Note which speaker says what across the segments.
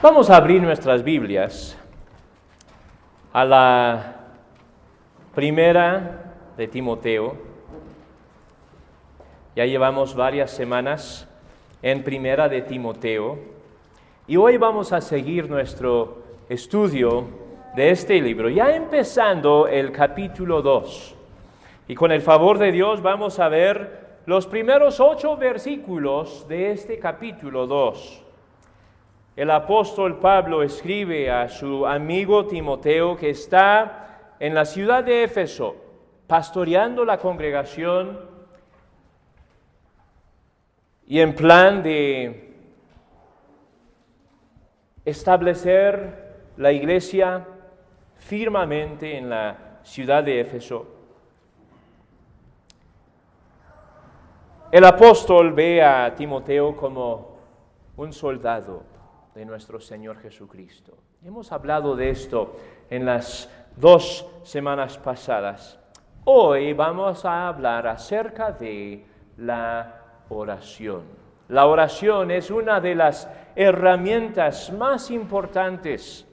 Speaker 1: Vamos a abrir nuestras Biblias a la primera de Timoteo. Ya llevamos varias semanas en primera de Timoteo y hoy vamos a seguir nuestro estudio de este libro, ya empezando el capítulo 2. Y con el favor de Dios vamos a ver los primeros 8 versículos de este capítulo 2. El apóstol Pablo escribe a su amigo Timoteo, que está en la ciudad de Éfeso, pastoreando la congregación y en plan de establecer la iglesia firmemente en la ciudad de Éfeso. El apóstol ve a Timoteo como un soldado de nuestro Señor Jesucristo. Hemos hablado de esto en las 2 semanas pasadas. Hoy vamos a hablar acerca de la oración. La oración es una de las herramientas más importantes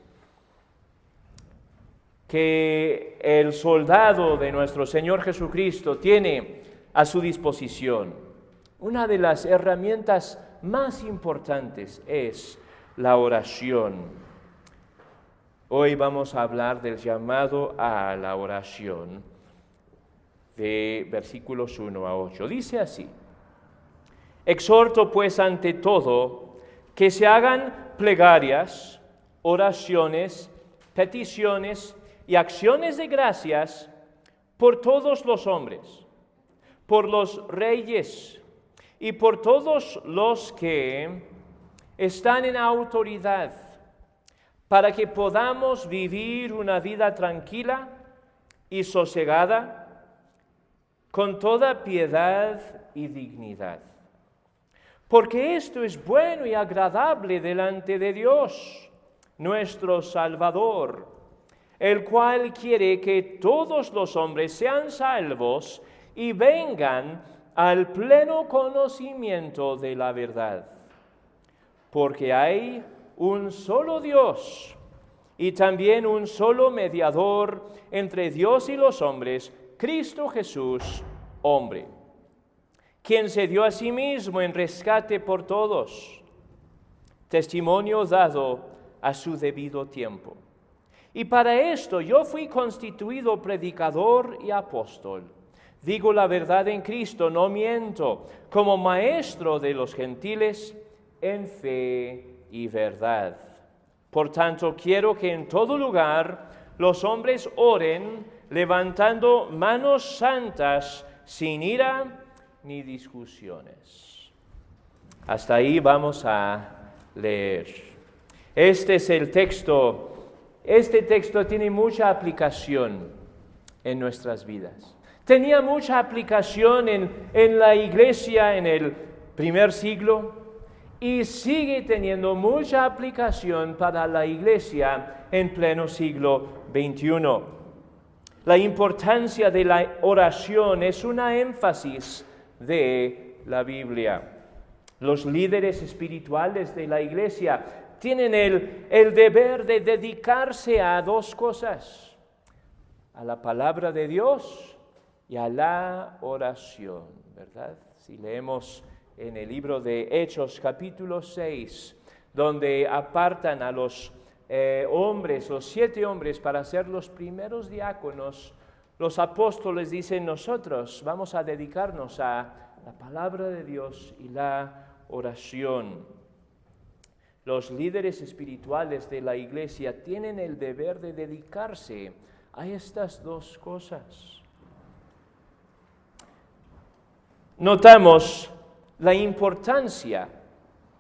Speaker 1: que el soldado de nuestro Señor Jesucristo tiene a su disposición. Una de las herramientas más importantes es la oración. Hoy vamos a hablar del llamado a la oración de versículos 1 a 8. Dice así: exhorto pues ante todo que se hagan plegarias, oraciones, peticiones y acciones de gracias por todos los hombres, por los reyes y por todos los que están en autoridad, para que podamos vivir una vida tranquila y sosegada, con toda piedad y dignidad. Porque esto es bueno y agradable delante de Dios, nuestro Salvador, el cual quiere que todos los hombres sean salvos y vengan al pleno conocimiento de la verdad. Porque hay un solo Dios y también un solo mediador entre Dios y los hombres, Cristo Jesús, hombre, quien se dio a sí mismo en rescate por todos, testimonio dado a su debido tiempo. Y para esto yo fui constituido predicador y apóstol. Digo la verdad en Cristo, no miento, como maestro de los gentiles en fe y verdad. Por tanto, quiero que en todo lugar los hombres oren levantando manos santas sin ira ni discusiones. Hasta ahí vamos a leer. Este es el texto. Este texto tiene mucha aplicación en nuestras vidas. Tenía mucha aplicación en la iglesia en el primer siglo y sigue teniendo mucha aplicación para la iglesia en pleno siglo XXI. La importancia de la oración es una énfasis de la Biblia. Los líderes espirituales de la iglesia tienen el deber de dedicarse a 2 cosas: a la palabra de Dios y a la oración, ¿verdad? Si leemos en el libro de Hechos, capítulo 6, donde apartan a los hombres, los 7 hombres, para ser los primeros diáconos, los apóstoles dicen: nosotros vamos a dedicarnos a la palabra de Dios y la oración. Los líderes espirituales de la iglesia tienen el deber de dedicarse a estas 2 cosas. Notamos la importancia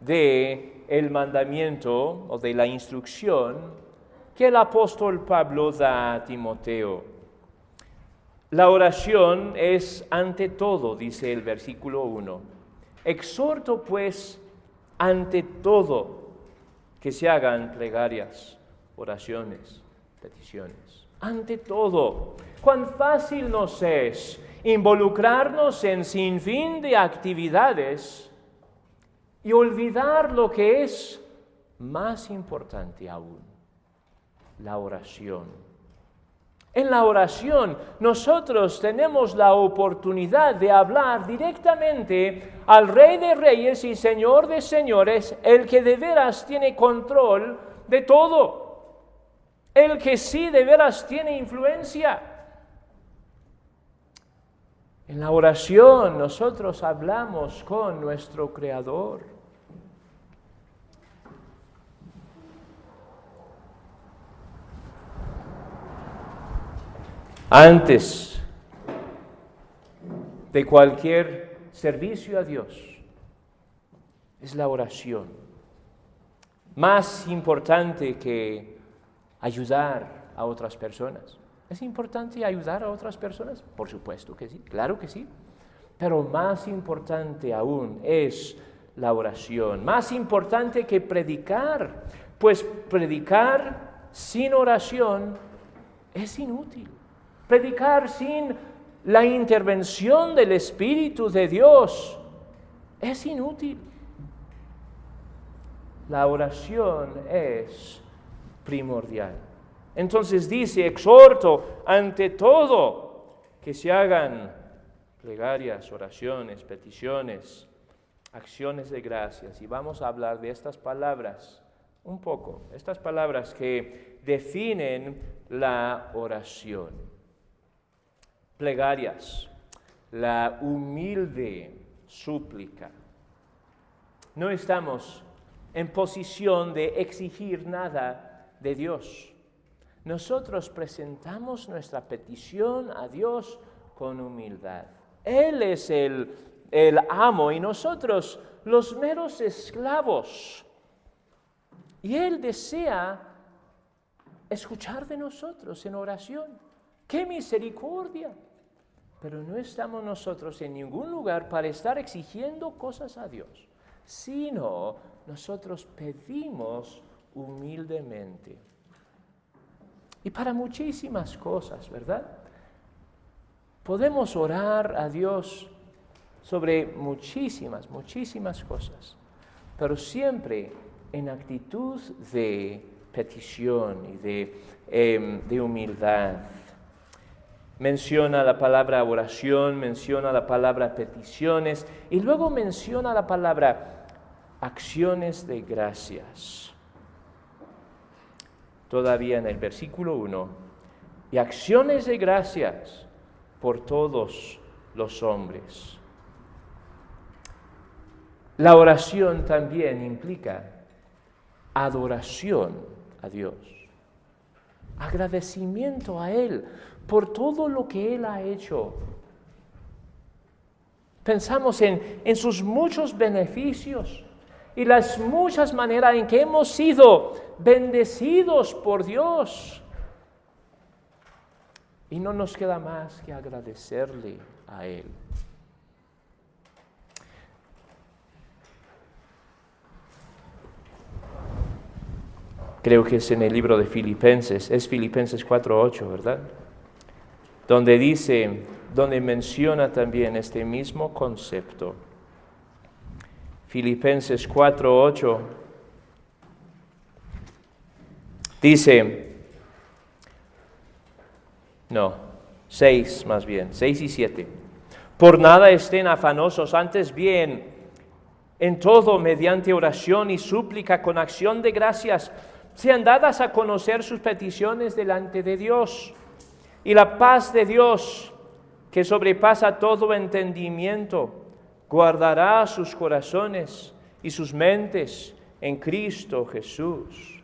Speaker 1: de el mandamiento o de la instrucción que el apóstol Pablo da a Timoteo. La oración es ante todo, dice el versículo 1. Exhorto pues ante todo que se hagan plegarias, oraciones, peticiones. Ante todo, cuán fácil nos es involucrarnos en sinfín de actividades y olvidar lo que es más importante aún, la oración. En la oración nosotros tenemos la oportunidad de hablar directamente al Rey de Reyes y Señor de Señores, el que de veras tiene control de todo, el que sí de veras tiene influencia. En la oración nosotros hablamos con nuestro Creador. Antes de cualquier servicio a Dios, es la oración. Más importante que ayudar a otras personas. ¿Es importante ayudar a otras personas? Por supuesto que sí, claro que sí. Pero más importante aún es la oración. Más importante que predicar, pues predicar sin oración es inútil. Predicar sin la intervención del Espíritu de Dios es inútil. La oración es primordial. Entonces dice, exhorto ante todo que se hagan plegarias, oraciones, peticiones, acciones de gracias. Y vamos a hablar de estas palabras un poco, estas palabras que definen la oración. Plegarias, la humilde súplica. No estamos en posición de exigir nada de Dios. Nosotros presentamos nuestra petición a Dios con humildad. Él es el amo y nosotros los meros esclavos. Y Él desea escuchar de nosotros en oración. ¡Qué misericordia! Pero no estamos nosotros en ningún lugar para estar exigiendo cosas a Dios, sino nosotros pedimos humildemente. Y para muchísimas cosas, ¿verdad? Podemos orar a Dios sobre muchísimas cosas, pero siempre en actitud de petición y de humildad. Menciona la palabra oración, menciona la palabra peticiones y luego menciona la palabra acciones de gracias. Todavía en el versículo 1, y acciones de gracias por todos los hombres. La oración también implica adoración a Dios, agradecimiento a Él por todo lo que Él ha hecho. Pensamos en sus muchos beneficios y las muchas maneras en que hemos sido bendecidos por Dios. Y no nos queda más que agradecerle a Él. Creo que es en el libro de Filipenses, es Filipenses 4:8, ¿verdad? Donde menciona también este mismo concepto. Filipenses 4:8 dice, 6 más bien, 6 y 7. Por nada estén afanosos, antes bien, en todo mediante oración y súplica con acción de gracias, sean dadas a conocer sus peticiones delante de Dios. Y la paz de Dios, que sobrepasa todo entendimiento, guardará sus corazones y sus mentes en Cristo Jesús.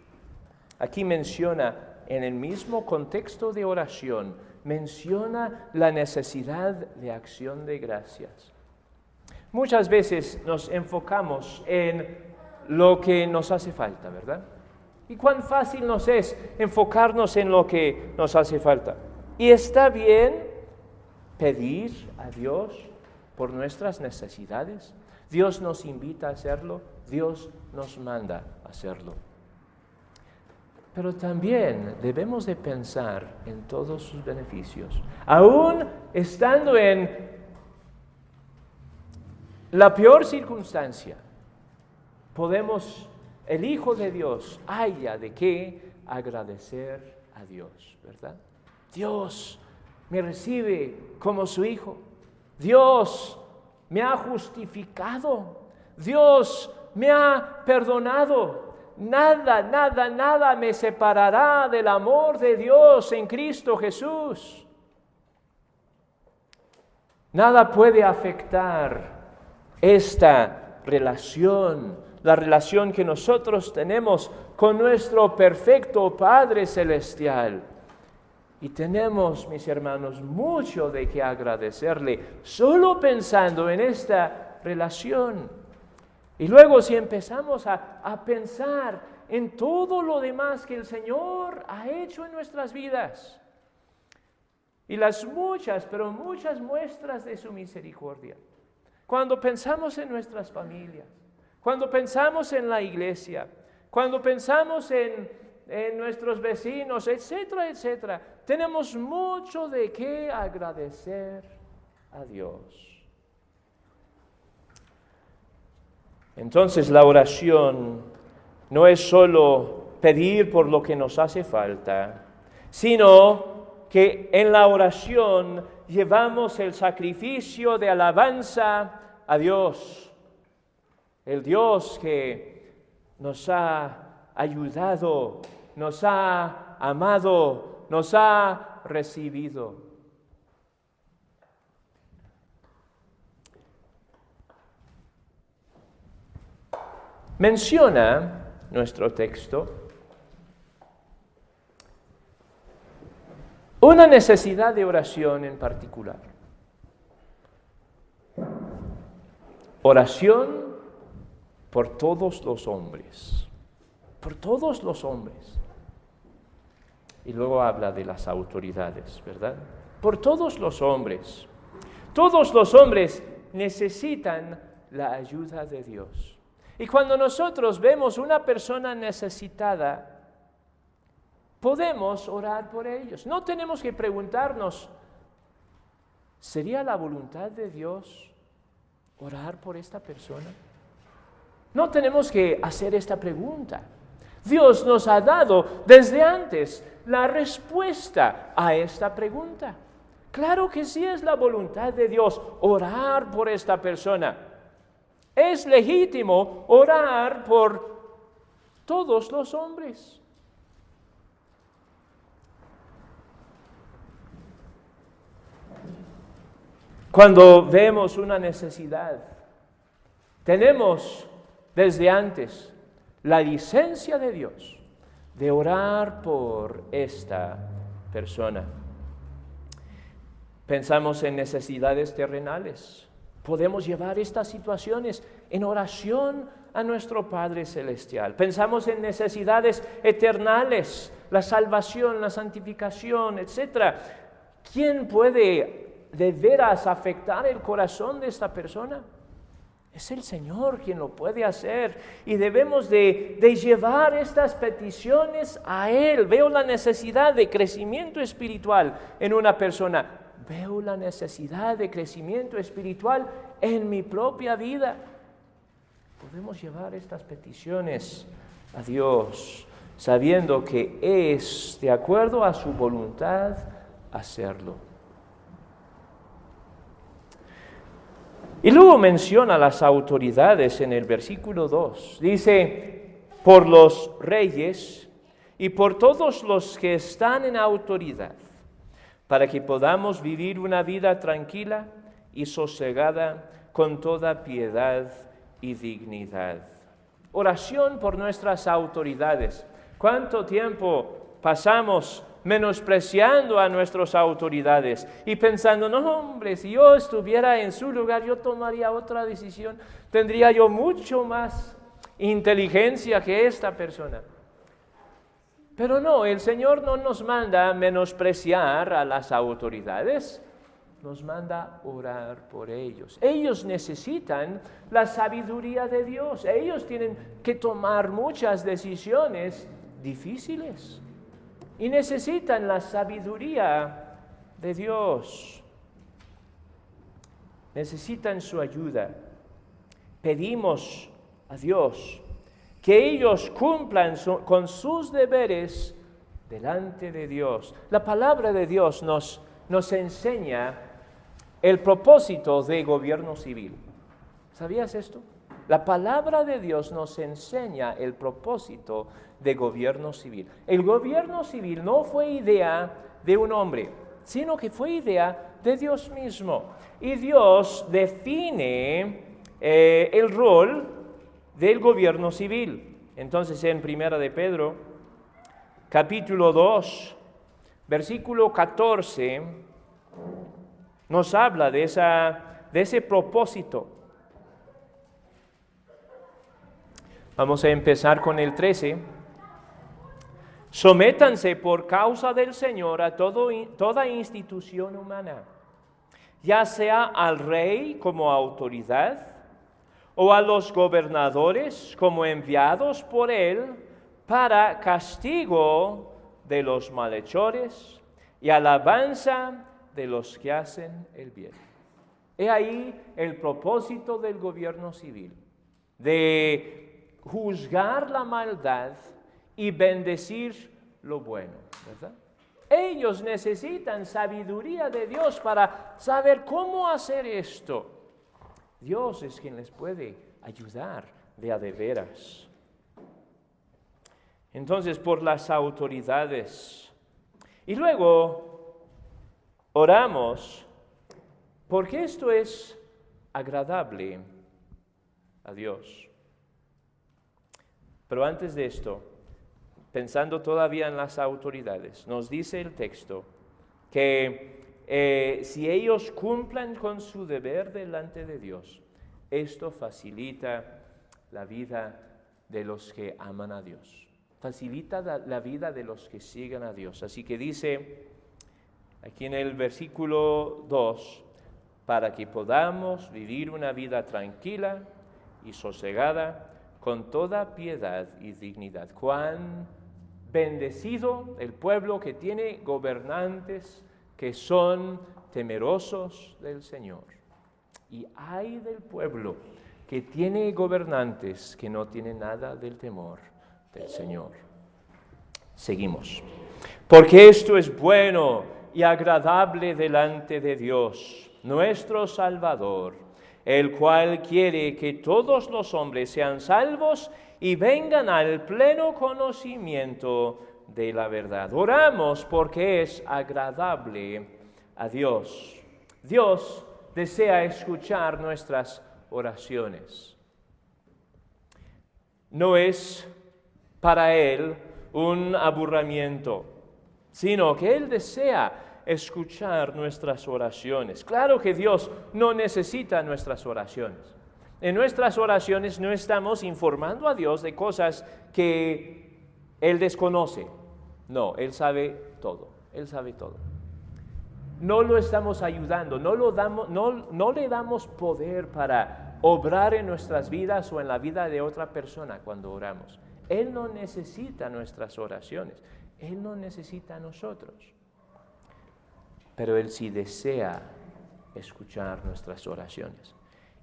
Speaker 1: Aquí menciona, en el mismo contexto de oración, menciona la necesidad de acción de gracias. Muchas veces nos enfocamos en lo que nos hace falta, ¿verdad? Y cuán fácil nos es enfocarnos en lo que nos hace falta. Y está bien pedir a Dios por nuestras necesidades. Dios nos invita a hacerlo, Dios nos manda a hacerlo. Pero también debemos de pensar en todos sus beneficios. Aún estando en la peor circunstancia, podemos el Hijo de Dios, haya de qué agradecer a Dios, ¿verdad? Dios me recibe como su Hijo. Dios me ha justificado. Dios me ha perdonado. Nada, nada, nada me separará del amor de Dios en Cristo Jesús. Nada puede afectar esta relación, la relación que nosotros tenemos con nuestro perfecto Padre Celestial. Y tenemos, mis hermanos, mucho de qué agradecerle, solo pensando en esta relación. Y luego si empezamos a pensar en todo lo demás que el Señor ha hecho en nuestras vidas, y las muchas, pero muchas muestras de su misericordia. Cuando pensamos en nuestras familias, cuando pensamos en la iglesia, cuando pensamos en nuestros vecinos, etcétera, etcétera, tenemos mucho de qué agradecer a Dios. Entonces la oración no es solo pedir por lo que nos hace falta, sino que en la oración llevamos el sacrificio de alabanza a Dios, el Dios que nos ha ayudado, nos ha amado, nos ha recibido. Menciona nuestro texto una necesidad de oración en particular. Oración por todos los hombres. Por todos los hombres. Y luego habla de las autoridades, ¿verdad? Por todos los hombres. Todos los hombres necesitan la ayuda de Dios. Y cuando nosotros vemos una persona necesitada, podemos orar por ellos. No tenemos que preguntarnos, ¿sería la voluntad de Dios orar por esta persona? No tenemos que hacer esta pregunta. Dios nos ha dado desde antes la respuesta a esta pregunta. Claro que sí es la voluntad de Dios orar por esta persona. Es legítimo orar por todos los hombres. Cuando vemos una necesidad, tenemos desde antes la licencia de Dios de orar por esta persona. Pensamos en necesidades terrenales. Podemos llevar estas situaciones en oración a nuestro Padre Celestial. Pensamos en necesidades eternales, la salvación, la santificación, etc. ¿Quién puede de veras afectar el corazón de esta persona? Es el Señor quien lo puede hacer y debemos de llevar estas peticiones a Él. Veo la necesidad de crecimiento espiritual en una persona. Veo la necesidad de crecimiento espiritual en mi propia vida. Podemos llevar estas peticiones a Dios, sabiendo que es de acuerdo a su voluntad hacerlo. Y luego menciona las autoridades en el versículo 2. Dice, por los reyes y por todos los que están en autoridad, para que podamos vivir una vida tranquila y sosegada con toda piedad y dignidad. Oración por nuestras autoridades. ¿Cuánto tiempo pasamos menospreciando a nuestras autoridades y pensando, no hombre, si yo estuviera en su lugar, yo tomaría otra decisión, tendría yo mucho más inteligencia que esta persona? Pero no, el Señor no nos manda a menospreciar a las autoridades, nos manda orar por ellos. Ellos necesitan la sabiduría de Dios, ellos tienen que tomar muchas decisiones difíciles. Y necesitan la sabiduría de Dios. Necesitan su ayuda. Pedimos a Dios que ellos cumplan con sus deberes delante de Dios. La palabra de Dios nos enseña el propósito de gobierno civil. ¿Sabías esto? La palabra de Dios nos enseña el propósito de gobierno civil. El gobierno civil no fue idea de un hombre, sino que fue idea de Dios mismo. Y Dios define el rol del gobierno civil. Entonces, en Primera de Pedro, capítulo 2, versículo 14, nos habla de ese propósito. Vamos a empezar con el 13. Sométanse por causa del Señor a toda institución humana, ya sea al rey como autoridad, o a los gobernadores como enviados por él para castigo de los malhechores y alabanza de los que hacen el bien. He ahí el propósito del gobierno civil, de juzgar la maldad y bendecir lo bueno, ¿verdad? Ellos necesitan sabiduría de Dios para saber cómo hacer esto. Dios es quien les puede ayudar de a de veras. Entonces, por las autoridades. Y luego oramos porque esto es agradable a Dios. Pero antes de esto, pensando todavía en las autoridades, nos dice el texto que si ellos cumplan con su deber delante de Dios, esto facilita la vida de los que aman a Dios. Facilita la vida de los que siguen a Dios. Así que dice aquí en el versículo 2, para que podamos vivir una vida tranquila y sosegada, con toda piedad y dignidad. Cuán bendecido el pueblo que tiene gobernantes que son temerosos del Señor. Y ay del pueblo que tiene gobernantes que no tienen nada del temor del Señor. Seguimos. Porque esto es bueno y agradable delante de Dios, nuestro Salvador, el cual quiere que todos los hombres sean salvos y vengan al pleno conocimiento de la verdad. Oramos porque es agradable a Dios. Dios desea escuchar nuestras oraciones. No es para Él un aburrimiento, sino que Él desea escuchar nuestras oraciones. Claro que Dios no necesita nuestras oraciones. En nuestras oraciones no estamos informando a Dios de cosas que Él desconoce. No, Él sabe todo. Él sabe todo. No lo estamos ayudando, no le damos poder para obrar en nuestras vidas o en la vida de otra persona cuando oramos. Él no necesita nuestras oraciones. Él no necesita a nosotros. Pero Él sí desea escuchar nuestras oraciones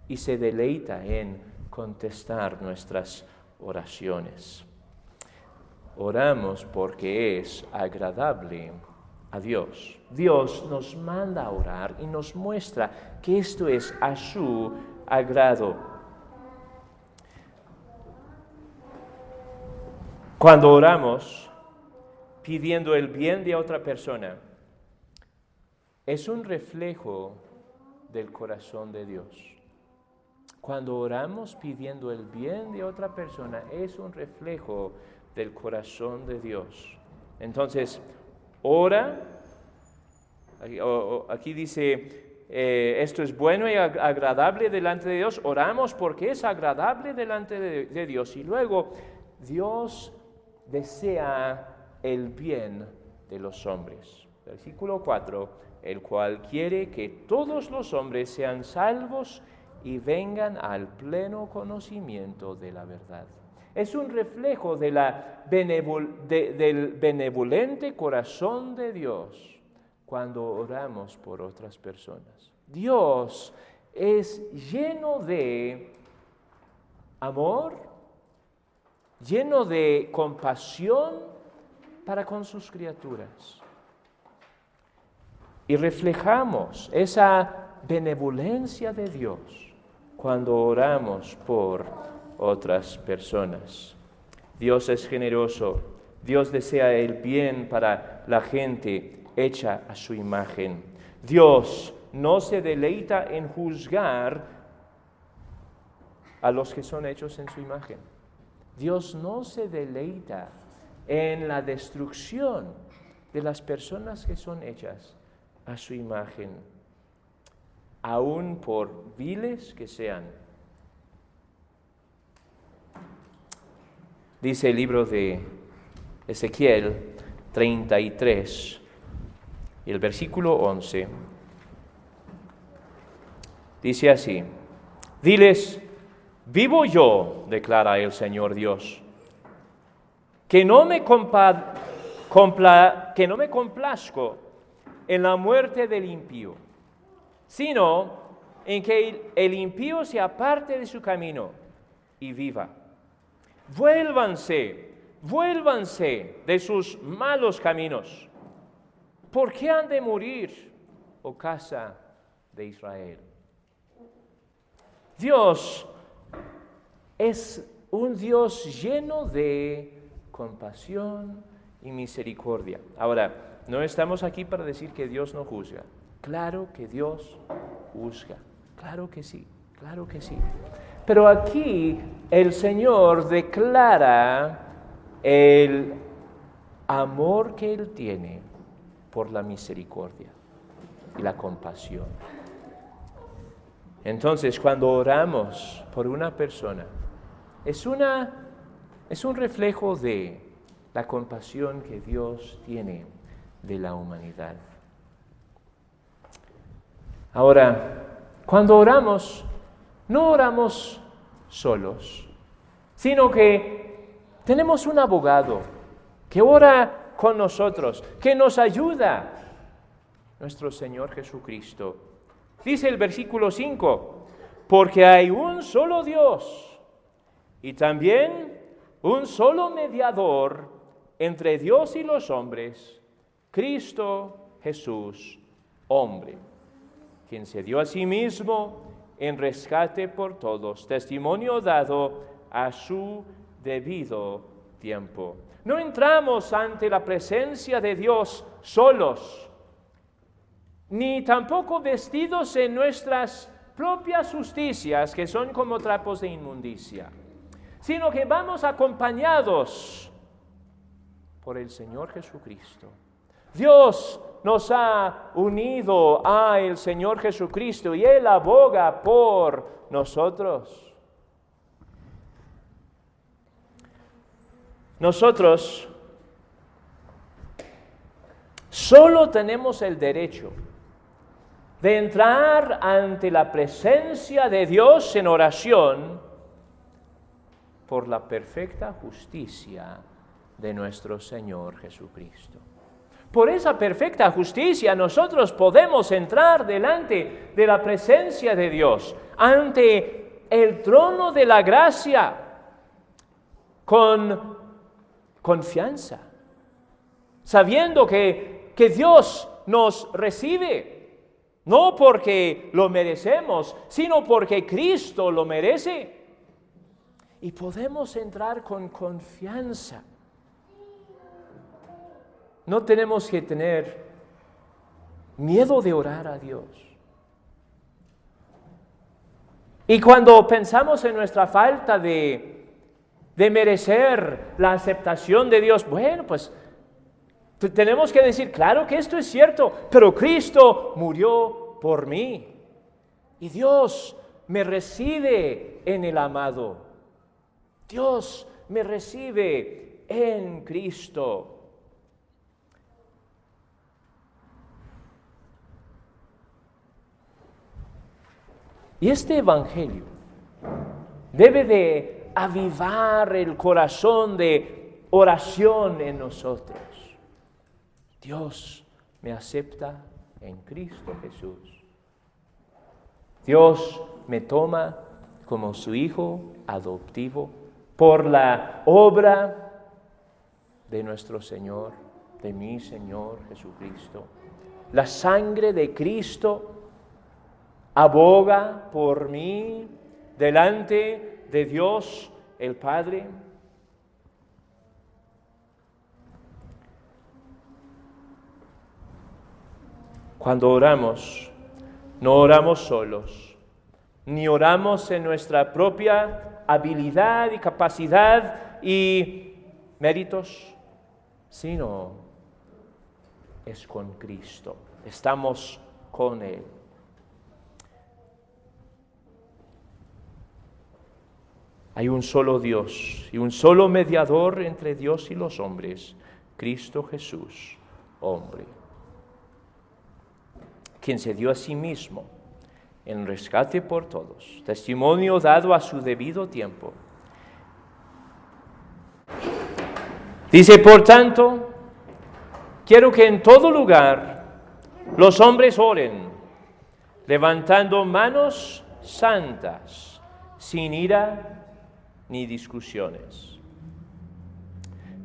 Speaker 1: y se deleita en contestar nuestras oraciones. Oramos porque es agradable a Dios. Dios nos manda a orar y nos muestra que esto es a su agrado. Cuando oramos pidiendo el bien de otra persona, es un reflejo del corazón de Dios. Cuando oramos pidiendo el bien de otra persona, es un reflejo del corazón de Dios. Entonces, ora, aquí dice, esto es bueno y agradable delante de Dios. Oramos porque es agradable delante de Dios. Y luego, Dios desea el bien de los hombres. Versículo 4, el cual quiere que todos los hombres sean salvos y vengan al pleno conocimiento de la verdad. Es un reflejo de del benevolente corazón de Dios cuando oramos por otras personas. Dios es lleno de amor lleno de compasión para con sus criaturas. Y reflejamos esa benevolencia de Dios cuando oramos por otras personas. Dios es generoso, Dios desea el bien para la gente hecha a su imagen. Dios no se deleita en juzgar a los que son hechos en su imagen. Dios no se deleita en la destrucción de las personas que son hechas a su imagen, aun por viles que sean. Dice el libro de Ezequiel 33, y el versículo 11, dice así: diles, vivo yo, declara el Señor Dios, que no me complazco en la muerte del impío, sino en que el impío se aparte de su camino y viva. Vuélvanse de sus malos caminos. ¿Por qué han de morir, oh casa de Israel? Dios es un Dios lleno de compasión y misericordia. Ahora, no estamos aquí para decir que Dios no juzga. Claro que Dios juzga. Claro que sí, claro que sí. Pero aquí el Señor declara el amor que Él tiene por la misericordia y la compasión. Entonces, cuando oramos por una persona, es un reflejo de la compasión que Dios tiene de la humanidad. Ahora, cuando oramos, no oramos solos, sino que tenemos un abogado que ora con nosotros, que nos ayuda, nuestro Señor Jesucristo. Dice el versículo 5, porque hay un solo Dios y también un solo mediador entre Dios y los hombres, Cristo Jesús, hombre, quien se dio a sí mismo en rescate por todos, testimonio dado a su debido tiempo. No entramos ante la presencia de Dios solos, ni tampoco vestidos en nuestras propias justicias, que son como trapos de inmundicia, sino que vamos acompañados por el Señor Jesucristo. Dios nos ha unido a el Señor Jesucristo y Él aboga por nosotros. Nosotros solo tenemos el derecho de entrar ante la presencia de Dios en oración por la perfecta justicia de nuestro Señor Jesucristo. Por esa perfecta justicia nosotros podemos entrar delante de la presencia de Dios, ante el trono de la gracia, con confianza, sabiendo que Dios nos recibe, no porque lo merecemos, sino porque Cristo lo merece. Y podemos entrar con confianza. No tenemos que tener miedo de orar a Dios. Y cuando pensamos en nuestra falta de merecer la aceptación de Dios, bueno, pues tenemos que decir, claro que esto es cierto, pero Cristo murió por mí. Y Dios me recibe en el amado. Dios me recibe en Cristo. Y este evangelio debe de avivar el corazón de oración en nosotros. Dios me acepta en Cristo Jesús. Dios me toma como su hijo adoptivo. por la obra de nuestro Señor, de mi Señor Jesucristo. La sangre de Cristo aboga por mí delante de Dios el Padre. Cuando oramos, no oramos solos, ni oramos en nuestra propia habilidad y capacidad y méritos, sino es con Cristo, estamos con Él. Hay un solo Dios y un solo mediador entre Dios y los hombres, Cristo Jesús, hombre, quien se dio a sí mismo en rescate por todos, testimonio dado a su debido tiempo. Dice, por tanto, quiero que en todo lugar los hombres oren, levantando manos santas, sin ira ni discusiones.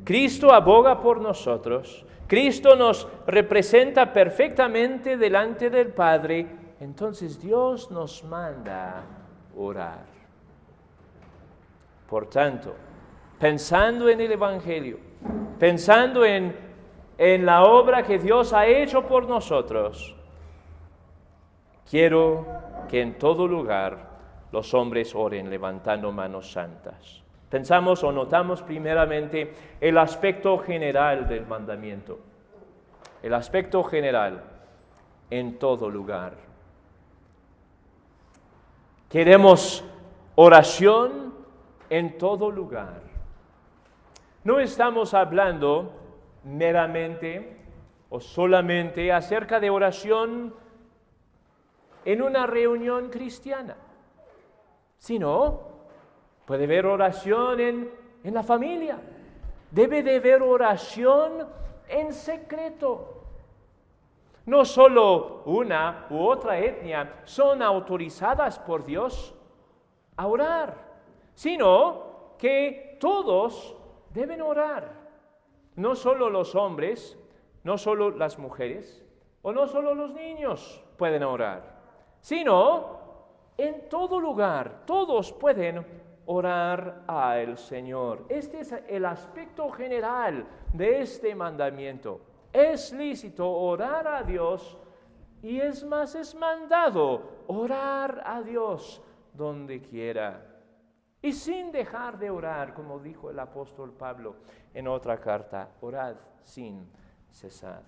Speaker 1: Cristo aboga por nosotros, Cristo nos representa perfectamente delante del Padre, entonces Dios nos manda orar. Por tanto, pensando en el Evangelio, pensando en la obra que Dios ha hecho por nosotros, quiero que en todo lugar los hombres oren levantando manos santas. Pensamos o notamos primeramente el aspecto general del mandamiento. El aspecto general, en todo lugar. Queremos oración en todo lugar. No estamos hablando meramente o solamente acerca de oración en una reunión cristiana, sino puede haber oración en la familia, debe de haber oración en secreto. No solo una u otra etnia son autorizadas por Dios a orar, sino que todos deben orar. No solo los hombres, no solo las mujeres, o no solo los niños pueden orar, sino en todo lugar, todos pueden orar al Señor. Este es el aspecto general de este mandamiento. Es lícito orar a Dios y es más, es mandado orar a Dios donde quiera. Y sin dejar de orar, como dijo el apóstol Pablo en otra carta, orad sin cesar.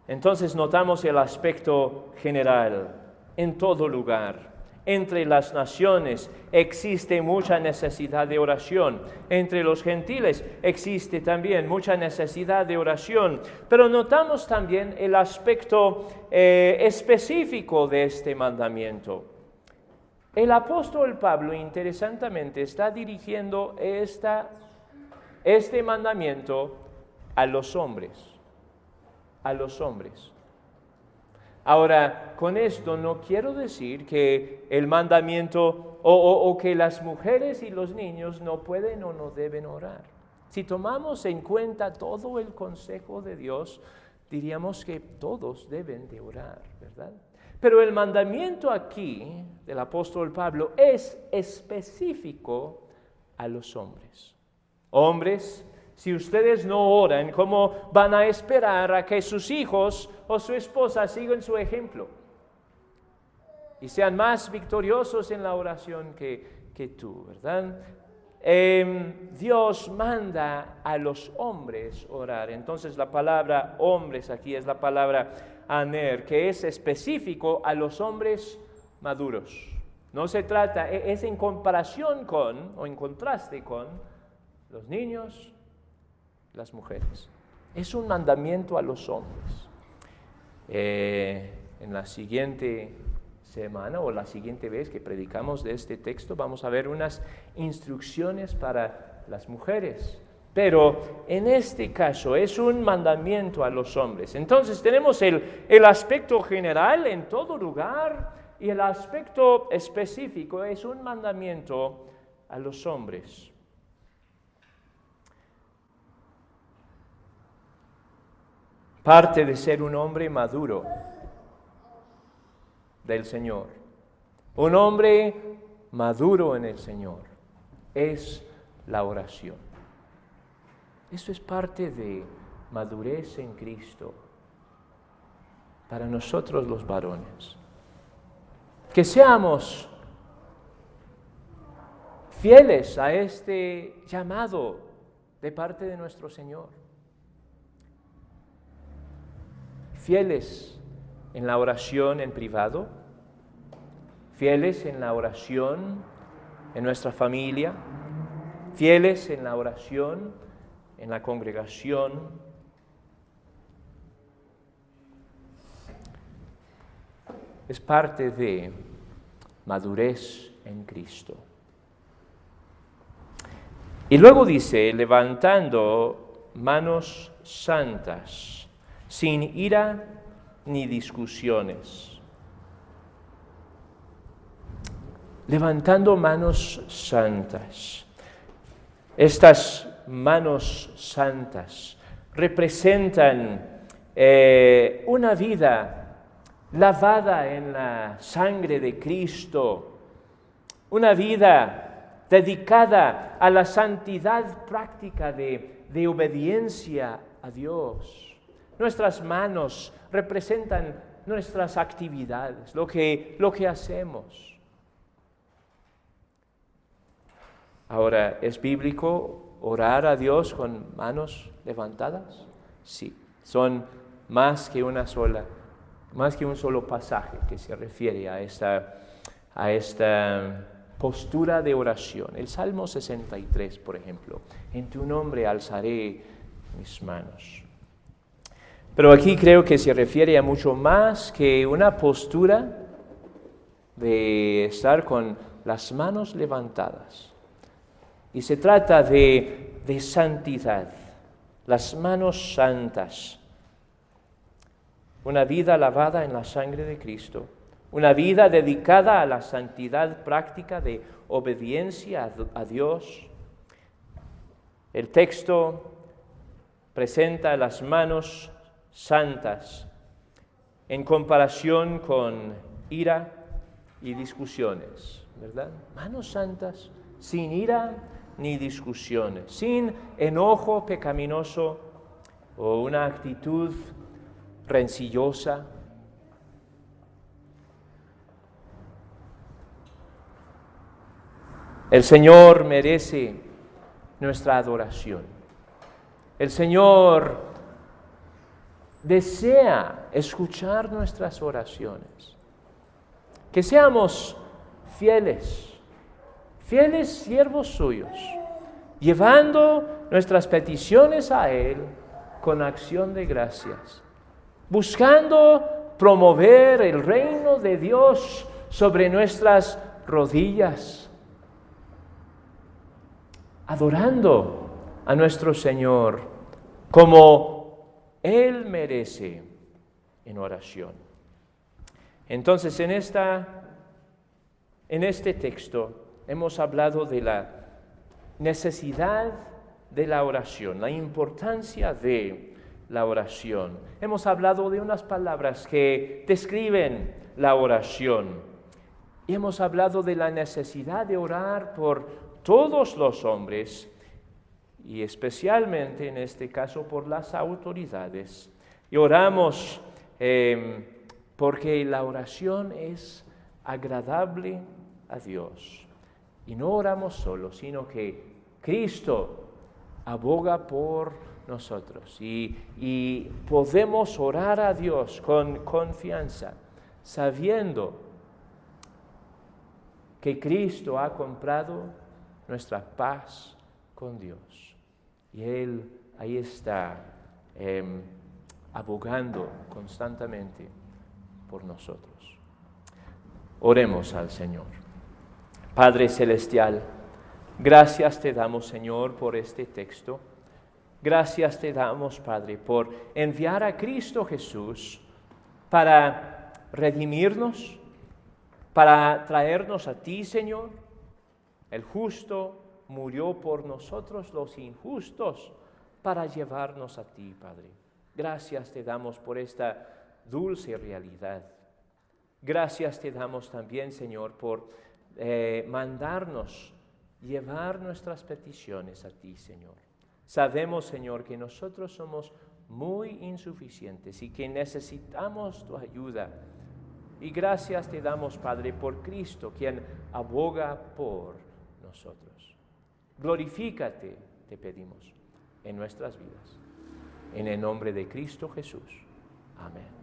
Speaker 1: Entonces notamos el aspecto general en todo lugar. Entre las naciones existe mucha necesidad de oración. Entre los gentiles existe también mucha necesidad de oración. Pero notamos también el aspecto específico de este mandamiento. El apóstol Pablo, interesantemente, está dirigiendo este mandamiento a los hombres. A los hombres. Ahora, con esto no quiero decir que el mandamiento o que las mujeres y los niños no pueden o no deben orar. Si tomamos en cuenta todo el consejo de Dios, diríamos que todos deben de orar, ¿verdad? Pero el mandamiento aquí del apóstol Pablo es específico a los hombres. Hombres, si ustedes no oran, ¿cómo van a esperar a que sus hijos o su esposa sigan su ejemplo y sean más victoriosos en la oración que tú, ¿verdad? Dios manda a los hombres orar. Entonces la palabra hombres aquí es la palabra aner, que es específico a los hombres maduros. No se trata, es en comparación con o en contraste con los niños, las mujeres. Es un mandamiento a los hombres. En la siguiente semana o la siguiente vez que predicamos de este texto vamos a ver unas instrucciones para las mujeres. Pero en este caso es un mandamiento a los hombres. Entonces tenemos el aspecto general en todo lugar, y el aspecto específico es un mandamiento a los hombres. Parte de ser un hombre maduro del Señor, un hombre maduro en el Señor, es la oración. Eso es parte de madurez en Cristo para nosotros los varones. Que seamos fieles a este llamado de parte de nuestro Señor. Fieles en la oración en privado, fieles en la oración en nuestra familia, fieles en la oración en la congregación. Es parte de madurez en Cristo. Y luego dice, levantando manos santas, sin ira ni discusiones. Levantando manos santas. Estas manos santas representan una vida lavada en la sangre de Cristo, una vida dedicada a la santidad práctica de obediencia a Dios. Nuestras manos representan nuestras actividades, lo que hacemos. Ahora, ¿es bíblico orar a Dios con manos levantadas? Sí, son más que un solo pasaje que se refiere a esta postura de oración. El Salmo 63, por ejemplo, en tu nombre alzaré mis manos. Pero aquí creo que se refiere a mucho más que una postura de estar con las manos levantadas. Y se trata de santidad, las manos santas. Una vida lavada en la sangre de Cristo, una vida dedicada a la santidad práctica de obediencia a Dios. El texto presenta las manos santas en comparación con ira y discusiones, ¿verdad? Manos santas sin ira ni discusiones, sin enojo pecaminoso o una actitud rencillosa. El Señor merece nuestra adoración. El Señor desea escuchar nuestras oraciones. Que seamos fieles siervos suyos, llevando nuestras peticiones a Él con acción de gracias, buscando promover el reino de Dios sobre nuestras rodillas, adorando a nuestro Señor como Él merece en oración. Entonces, en este texto hemos hablado de la necesidad de la oración, la importancia de la oración. Hemos hablado de unas palabras que describen la oración. Y hemos hablado de la necesidad de orar por todos los hombres y especialmente en este caso por las autoridades. Y oramos porque la oración es agradable a Dios. Y no oramos solo, sino que Cristo aboga por nosotros. Y podemos orar a Dios con confianza, sabiendo que Cristo ha comprado nuestra paz con Dios. Y Él ahí está abogando constantemente por nosotros. Oremos al Señor. Padre Celestial, gracias te damos, Señor, por este texto. Gracias te damos, Padre, por enviar a Cristo Jesús para redimirnos, para traernos a ti, Señor. El justo murió por nosotros los injustos para llevarnos a ti, Padre. Gracias te damos por esta dulce realidad. Gracias te damos también, Señor, por mandarnos llevar nuestras peticiones a ti, Señor. Sabemos, Señor, que nosotros somos muy insuficientes y que necesitamos tu ayuda. Y gracias te damos, Padre, por Cristo, quien aboga por nosotros. Glorifícate, te pedimos, en nuestras vidas. En el nombre de Cristo Jesús. Amén.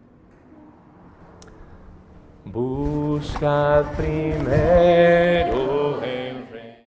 Speaker 1: Buscad primero